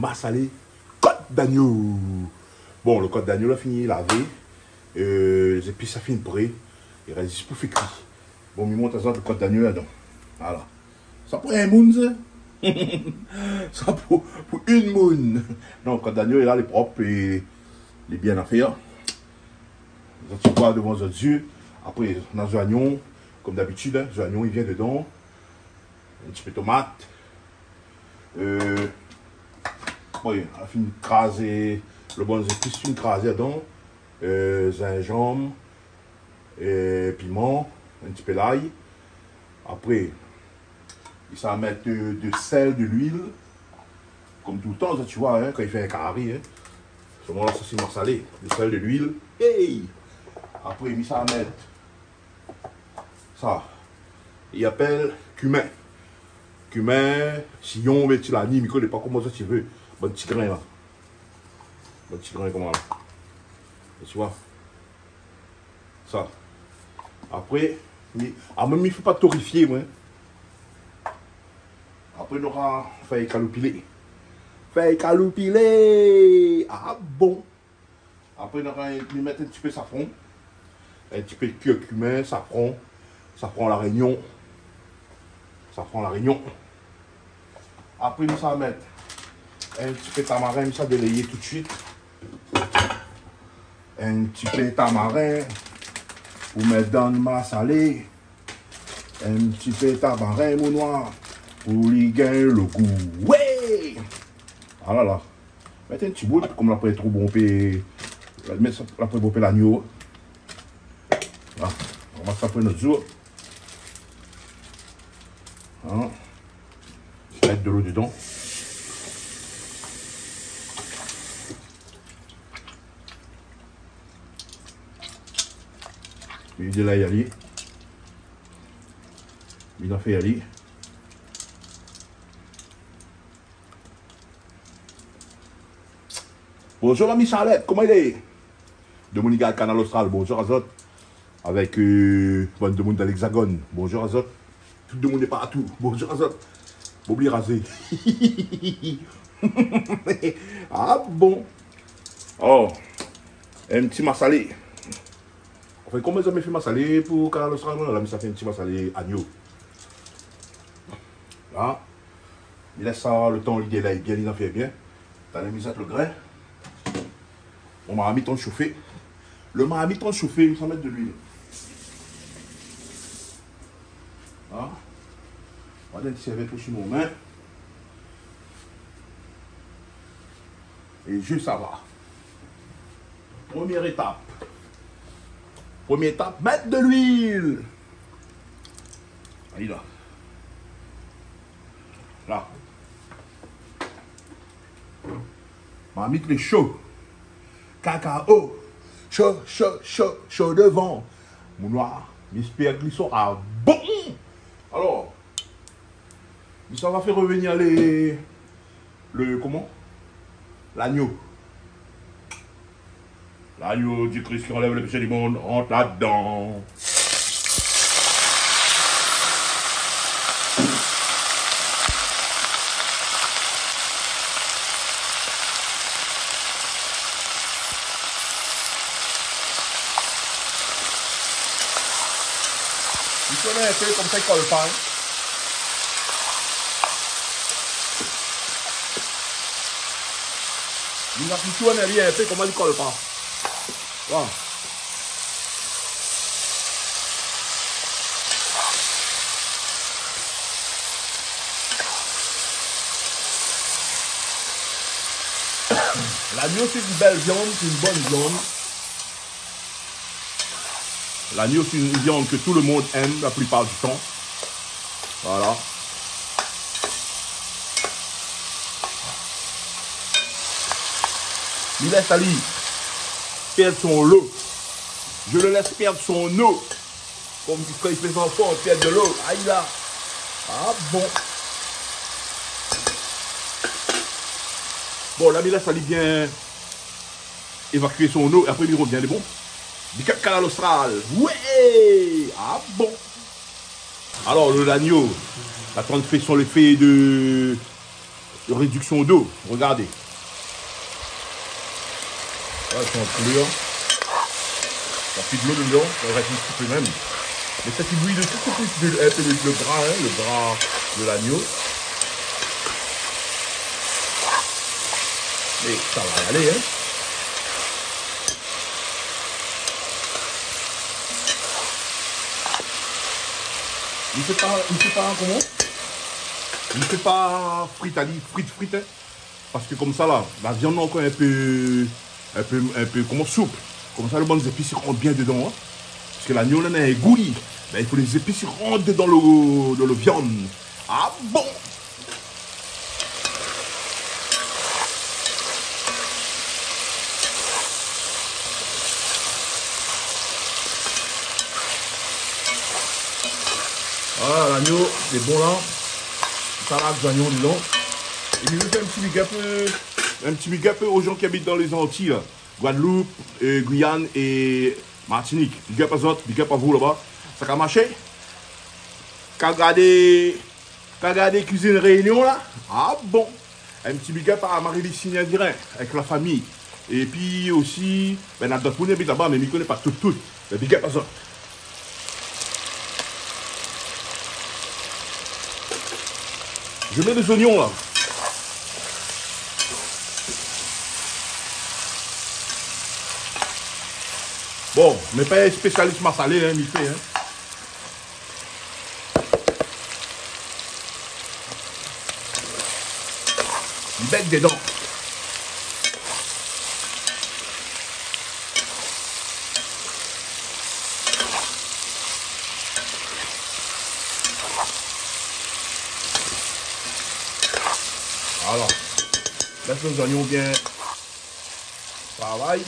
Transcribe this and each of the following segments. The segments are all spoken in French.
massalé côte d'agneau. Bon, le côte d'agneau là fini lavé. Les épices ça finit prêt. Il reste juste pour faire cuire. Bon, il monte le côte d'agneau là-dedans. Voilà. Ça pour un moun, ça. Ça pour une moun. Non, le côte d'agneau est là, il est propre et il est bien à faire. Tu vois devant vos yeux. Après, dans les oignons, comme d'habitude, hein, les oignons, il vient dedans. Un petit peu de tomate. Oui, on a fini de craser le bon épice, fini de craser dedans. Gingembre, piment, un petit peu d'ail. Après, il s'en mettre de sel, de l'huile. Comme tout le temps, ça, tu vois, hein, quand il fait un carré. Hein. Ce moment-là, ça c'est salé. Du sel, de l'huile. Hey! Après, il s'en mettre ça. Il appelle cumin. Cumin, sillon, mais tu l'as mis, mais pas comment ça tu veux. Bon petit grain là. Bon petit grain comme ça. Tu vois. Ça. Après, même il ne faut pas torréfier, moi. Après, on aura fait caloupilé. Fait caloupilé. Ah bon. Après, on aura mettre un petit peu de safran. Un petit peu de cumin, safran. Safran la Réunion. Safran la Réunion. Après, nous allons mettre un petit peu de tamarin, nous allons délayer tout de suite. Un petit peu de tamarin pour mettre dans le masse salé. Un petit peu de tamarin, mon noir, pour lui gagner le goût. Ouais! Voilà là. Mettez un petit bout, comme là, pour trop bomber. Mettre là pour bomber l'agneau. Voilà. On va s'appeler notre jour. Hein? Mettre de l'eau dedans. Il est là, il y a lui. Il a fait y aller. Bonjour l'ami Charlotte, comment il est? De mon gars Canal Austral, bonjour Azot. Avec bonne de monde dans l'Hexagone, bonjour Azot. Tout le monde est partout, bonjour Azot. Oubliez raser. Ah bon. Oh, un petit massalé. Enfin, comment ça me fait massalé pour Canal Austral? Là, ça fait un petit massalé agneau. Là, il laisse ça le temps, l'idée là, il en fait bien. T'as mis ça le grain. On m'a mis ton chauffé. Le marmiton chauffé, il faut mettre de l'huile. Hein? On va mettre serviette sur nos mains. Et juste ça va. Première étape. Première étape, mettre de l'huile. Allez là. Là. Marmite les chaud. Cacao. Chaud, chaud, chaud, chaud devant. Mon noir, j'espère qu'ils sera bon. Alors, ça va faire revenir comment? L'agneau. L'agneau du Christ qui enlève le péché du monde, rentre là-dedans. Tu connais un peu comme ça, il colle pas. Hein? Il a tout tourné rien un peu, comment il colle pas. Voilà. L'agneau, c'est une belle viande, c'est une bonne viande. L'agneau, c'est une viande que tout le monde aime la plupart du temps. Voilà. Il laisse Ali perdre son lot. Je le laisse perdre son eau. Comme quand il fait son enfant, on perd de l'eau. Aïe là. Ah bon. Bon, là, il laisse Ali bien évacuer son eau. Et après, il revient. Il est bon. Du Canal Austral. Ouais. Ah bon. Alors, l'agneau, la transfection, le fait de de réduction d'eau. Regardez. Là, ils sont en couleur. Ça fait de l'eau dedans, ça reste un petit peu même. Mais ça qui bouillit de tout petit peu, un peu le gras, hein, le gras de l'agneau. Mais ça va y aller, hein. Il fait pas comment? Il fait pas frite, hein. Parce que comme ça là, la viande est encore un peu comment souple. Comme ça, le bon épices rentrent bien dedans. Hein. Parce que l'agneau là est gouli. Ben, il faut les épices rentrent dans le viande. Ah bon? Voilà, l'agneau, il est bon là. Salade d'agneau dedans. Et puis je fais un petit big up aux gens qui habitent dans les Antilles, là. Guadeloupe, Guyane et Martinique. Big up à vous, big up à vous là-bas. Ça a marché? Qu'à regarder Cuisine Réunion là? Ah bon? Un petit big up à Marie-Lise Signan-Dirin avec la famille. Et puis aussi, ben, il y a d'autres qui habitent là-bas, mais je ne connais pas tout. Mais big up à ça. Je mets les oignons là. Bon, mais pas un spécialiste massalé, hein, il fait, hein. Il bec dedans. Alors, laisse les oignons bien travailler.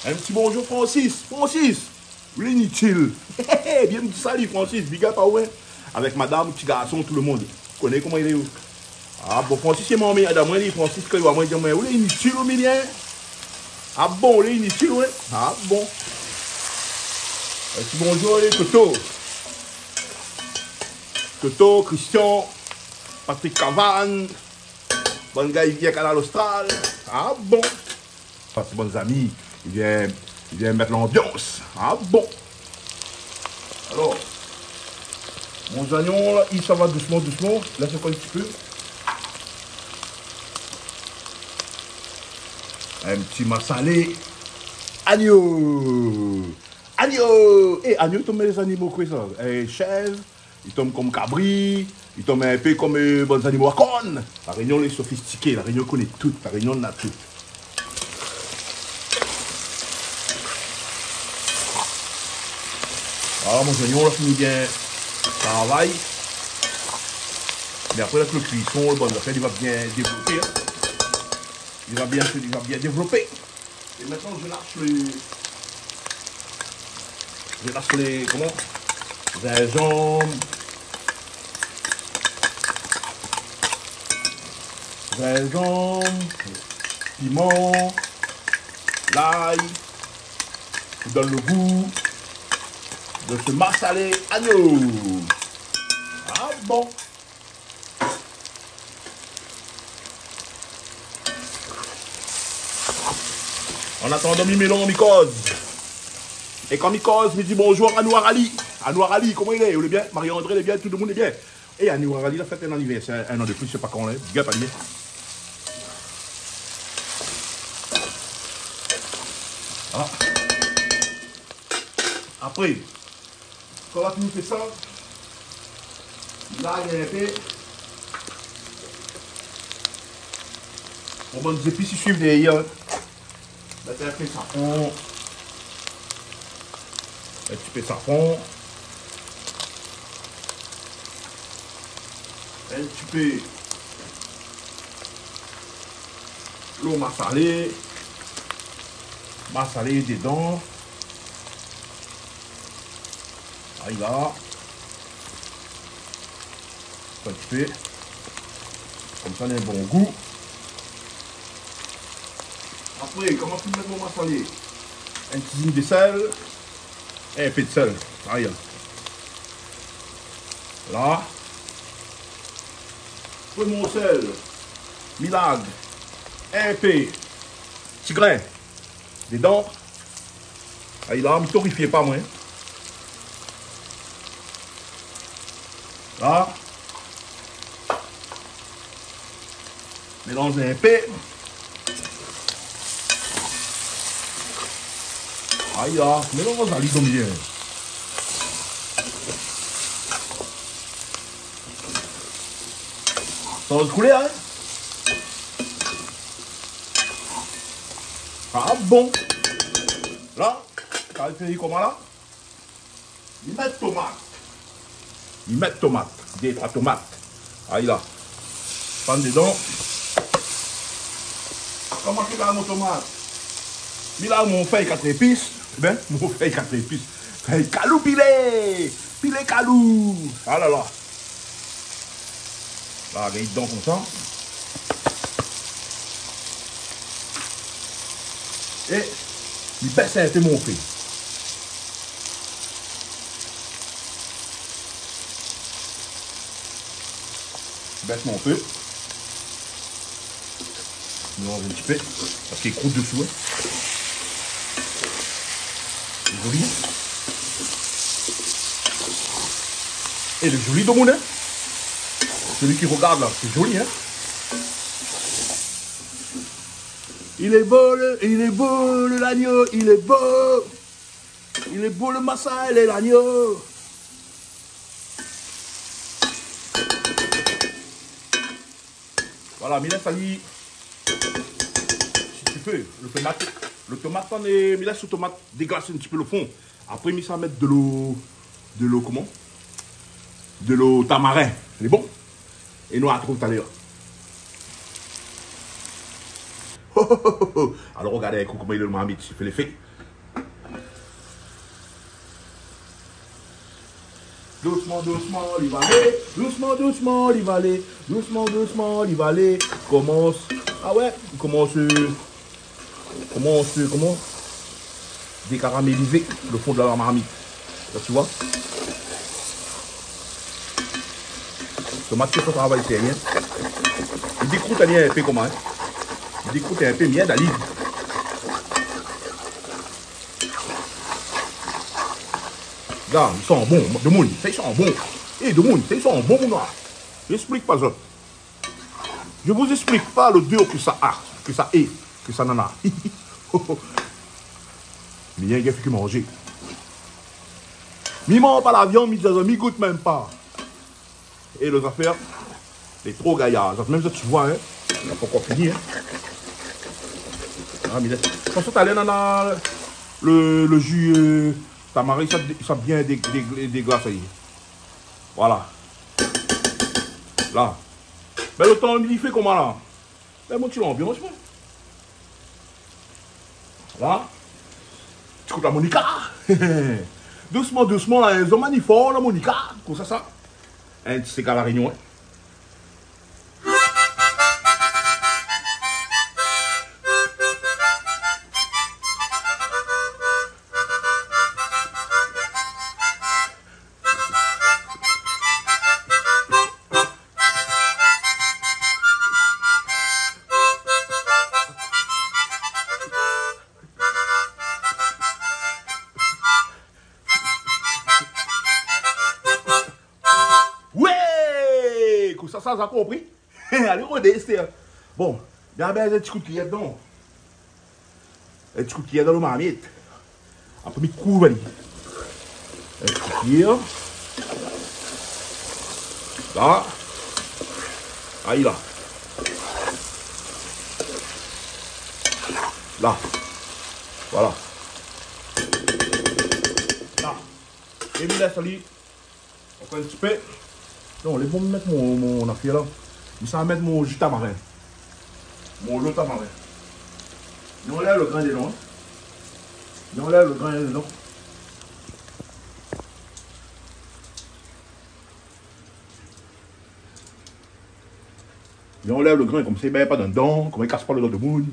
Un petit bonjour Francis. Francis, oui, inutile. Bien me salut Francis, big up à ouais. Avec madame, petit garçon, tout le monde. Vous connaissez comment il est où? Ah bon, Francis, c'est mon meilleur d'amant, Francis, quand il va me dire, mais où est inutile au milieu? Ah bon, il est inutile, ouais. Ah bon. Un petit bonjour, les Toto. Toto, Christian, Patrick Cavane. Bon gars, il vient à Canal Austral. Ah bon. Ah, c'est bons amis. Il vient mettre l'ambiance. Ah bon. Alors, mon oignon, là, il s'en va doucement. Laisse encore un petit peu. Un petit massalé. Agneau. Agneau. Et agneau, il tombe les animaux quoi ça. Chèvre, il tombe comme cabri, il tombe un peu comme bons animaux à cornes. La Réunion est sophistiquée, la Réunion connaît tout, la Réunion a tout. Alors mon oignon là finit bien travail. Mais après avec le cuisson, le bon affaire, il va bien développer. Hein. Il va bien développer. Et maintenant je lâche les comment? Gingembre, piment, l'ail, qui donne le goût de ce massalé agneau. Ah bon. En attendant, mi-mélon, mi-cause. Et quand mi-cause, me dit bonjour à Anouar Ali. Anouar Ali, comment il est? Il est bien? Marie-André, il est bien? Tout le monde est bien? Et Anouar Ali, il a fait un anniversaire, un an de plus, je sais pas quand on est. Bien, pas bien. Voilà. Après, quand on a fini fait ça, là, il y a un peu. Bon, bonnes épices, ils suivent derrière. Là, tu as fait safran. Un petit peu de safran. Un petit peu l'eau massalée. Massalée dedans. Là, il va. Un petit peu. Comme ça, on a un bon goût. Après, comment tu mets mon massalé? Un petit de sel. Un peu de sel. Aïe. Là. Pour mon sel. Milagre. Un peu. Petit grain. Dedans. Aïe là, ne torrifiez pas moi. Là. Mélange un peu. Aïe là, mélange à l'idée bien. Ça va se couler, hein? Ah bon. Là, ça va faire comment là? Ils mettent tomate. Ils mettent tomate. Des 3 tomates. Aïe là. Prends dedans. Comment tu as mon tomate? Mais là, mon fait 4 épices. Ben, mon fait 4 épices. Fait calou pilé. Pilé calou. Ah là là. Là, regarde dedans comme ça. Et il baisse un peu mon fait. Baisse mon feu. Mélange un petit peu. Parce qu'il croûte dessous. Hein. C'est joli. Et le joli de mon nez. Celui qui regarde là, c'est joli, hein. Il est beau l'agneau, il est beau. Il est beau le massa et l'agneau. Voilà, mais là, ça lit. Si tu peux, le tomate, on est. Mais là, ce tomate déglace un petit peu le fond. Après, il ça mettre de l'eau, comment? De l'eau tamarin. C'est bon? Et nous, à tout à l'heure. Alors, regardez comment il est le marmite, il fait l'effet. Doucement, doucement, il va aller. Doucement, doucement, il va aller. Doucement, doucement, il va aller. Commence. Ah ouais, il commence. Comment décaraméliser le fond de la marmite. Là, tu vois. Tomate, c'est son travail, c'est rien. Il décroute un peu comment, hein. Il décroute un peu bien d'alive. Regarde, ils sont bons, de monde, ils sont bons. Et de monde, ils sont bons, moi. J'explique pas ça. Je vous explique pas le dur que ça a, que ça est, que ça n'en a. Mais il y a un gars qui mange. Mi mange pas la viande, mi goûte même pas. Et les affaires, c'est trop gaillard. Même ça, tu vois, hein. Il n'a pas encore fini, hein. Ah, mais là, quand ça, t'allais dans le jus tamarin, ça bien déglacé. Voilà. Là. Mais le temps, il fait comment là? Ben, mon petit l'ambiance, moi. Là. Tu écoutes la Monica? Doucement, doucement, là, ils ont magnifique, la Monica. Comme ça. Un petit c'est à la réunion, hein. Ça a compris. Allez, on est bon, bien, un petit coup de cuillère dedans. Un petit coup de cuillère dans le marmite. Un premier coup, allez. Un petit coup de cuillère. Là. Aïe, là. Là. Voilà. Là. Et puis là, ça lit. On prend un petit peu. Non, les bons me mettre mon affaire là. Mais ça va mettre mon jus tamarin. Mon jus tamarin. Il enlève le grain dedans. Il enlève le grain dedans. Il enlève le grain comme ça, il ne met pas dedans, comme il ne casse pas le dos de moune.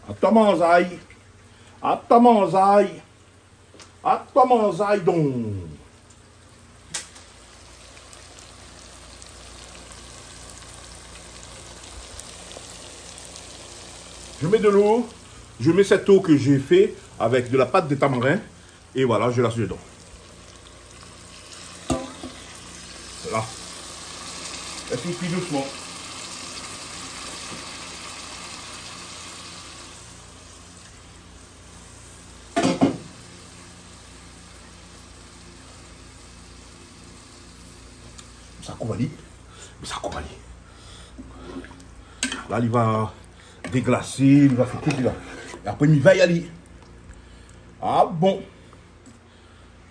À toi manzaï. À toi manzaï. À toi manzaï donc. Je mets de l'eau. Je mets cette eau que j'ai fait avec de la pâte de tamarin. Et voilà, je la suis dedans. Voilà. Et puis cuit doucement. Ça couvali. Ça couvali. Là, il va déglacer, il va faire tout là. Et après, il va y aller. Ah bon.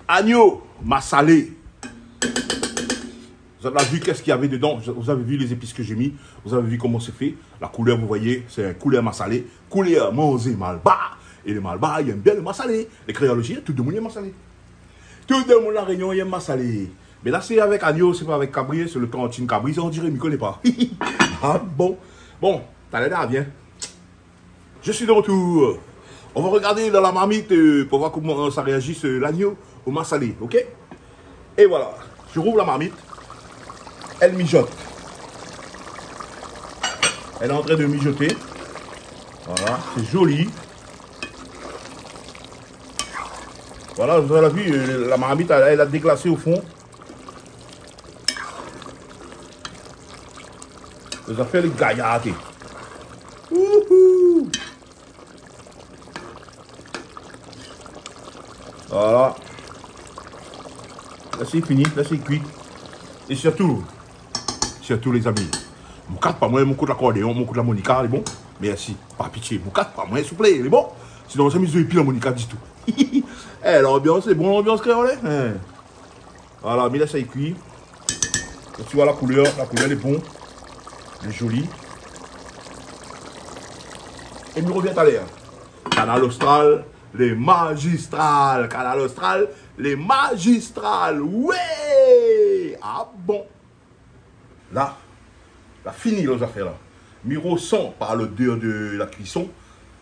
Agneau, massalé. Vous avez vu qu'est-ce qu'il y avait dedans. Vous avez vu les épices que j'ai mis. Vous avez vu comment c'est fait. La couleur, vous voyez, c'est un couleur massalé. Couleur manger malba. Et le malba, il aime bien le massalé. Les créoles aussi, tout le monde aime massalé. Tout le monde à la Réunion aime massalé. Mais là, c'est avec agneau, c'est pas avec cabri. C'est le cantine cabri. On dirait, il ne connaît pas. Ah bon. Bon, t'as l'air bien. Je suis de retour. On va regarder dans la marmite pour voir comment ça réagit l'agneau au massalé. Ok? Et voilà. Je rouvre la marmite. Elle mijote. Elle est en train de mijoter. Voilà, c'est joli. Voilà, vous avez vu, la marmite, elle a déglacé au fond. Vous avez fait les gaillards. Voilà. Là, c'est fini, là, c'est cuit. Et surtout les amis, mon 4 pas moi, mon coup de l'accordéon, mon coup de la Monica, il est bon. Merci, pas pitié, mon 4 pas moi, s'il vous plaît, il est bon. Sinon, on s'est mis et puis la Monica dit tout. Eh, l'ambiance, c'est bon, l'ambiance créole. Hein? Voilà, mais là, ça est cuit. Et tu vois la couleur est bon. Elle est jolie. Et nous revient à l'air. Canal Austral, les magistrales. Canal Austral, les magistrales. Ouais! Ah bon. Là, fini les affaires là. Miro sent par l'odeur de la cuisson,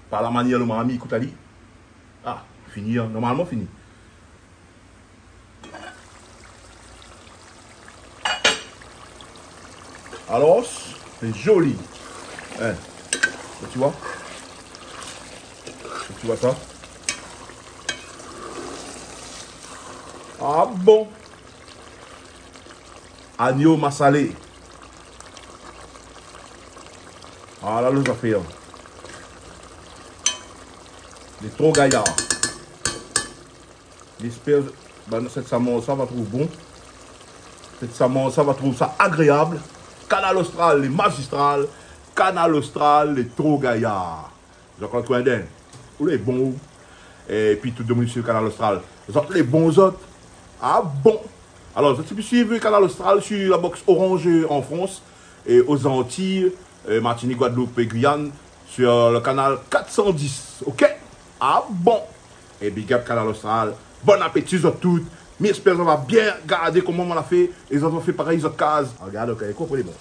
par la manière dont m'a mis Koutali. Ah, fini, hein, normalement fini. Alors, c'est joli. Hein, tu vois? Tu vois ça? Ah bon. Agneau massalé. Ah là, les affaires. Les trop gaillards. J'espère que cette salmon, ça va trouver bon. Cette salmon, ça va trouver ça agréable. Canal Austral, les magistrales. Canal Austral, les trop gaillards. J'ai encore un d'un. Ou les bons. Et puis tout le monde sur le Canal Austral. Les bons autres. Ah bon. Alors, vous pouvez suivre le Canal Austral sur la box Orange en France et aux Antilles, Martinique, Guadeloupe et Guyane sur le canal 410. Ok? Ah bon? Et big up Canal Austral. Bon appétit à toutes. J'espère qu'on va bien garder comment on l'a fait. Et ils ont fait pareil, ils ont cases. Regarde, ok, comprenez bon.